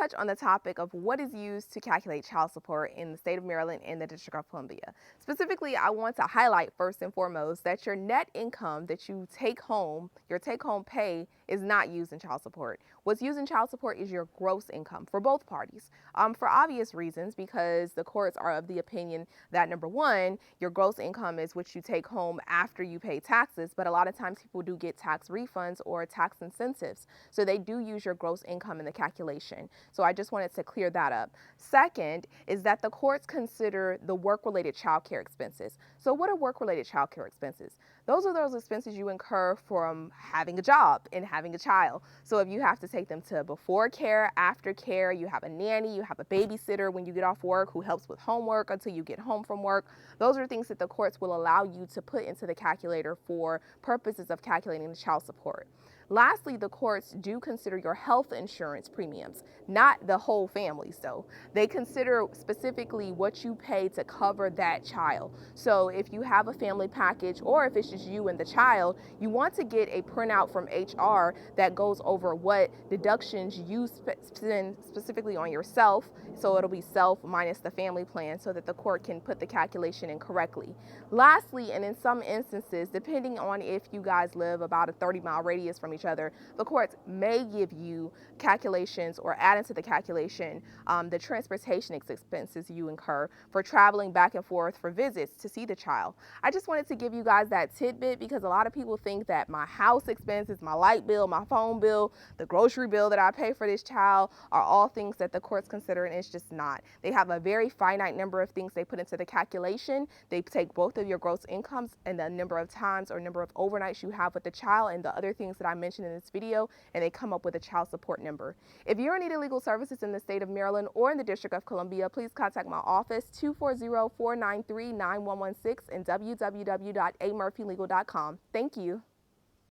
touch on the topic of what is used to calculate child support in the state of Maryland and the District of Columbia. Specifically, I want to highlight first and foremost that your net income that you take home, your take-home pay, is not used in child support. What's used in child support is your gross income for both parties, for obvious reasons, because the courts are of the opinion that, number one, your gross income is what you take home after you pay taxes, but a lot of times people do get tax refunds or tax incentives. So they do use your gross income in the calculation. So I just wanted to clear that up. Second is that the courts consider the work-related child care expenses. So what are work-related child care expenses? Those are those expenses you incur from having a job and having a child. So if you have to take them to before care, after care, you have a nanny, you have a babysitter when you get off work who helps with homework until you get home from work, those are things that the courts will allow you to put into the calculator for purposes of calculating the child support. Lastly, the courts do consider your health insurance premiums, not the whole family. So they consider specifically what you pay to cover that child. So if you have a family package or if it's just you and the child, you want to get a printout from HR that goes over what deductions you spend specifically on yourself. So it'll be self minus the family plan so that the court can put the calculation in correctly. Lastly, and in some instances, depending on if you guys live about a 30-mile radius from each other, the courts may give you calculations or add into the calculation the transportation expenses you incur for traveling back and forth for visits to see the child. I just wanted to give you guys that tidbit because a lot of people think that my house expenses, my light bill, my phone bill, the grocery bill that I pay for this child are all things that the courts consider, and it's just not. They have a very finite number of things they put into the calculation. They take both of your gross incomes and the number of times or number of overnights you have with the child and the other things that I mentioned in this video, and they come up with a child support number. If you're in need of legal services in the state of Maryland or in the District of Columbia, please contact my office 240-493-9116 and www.amurphylegal.com. Thank you.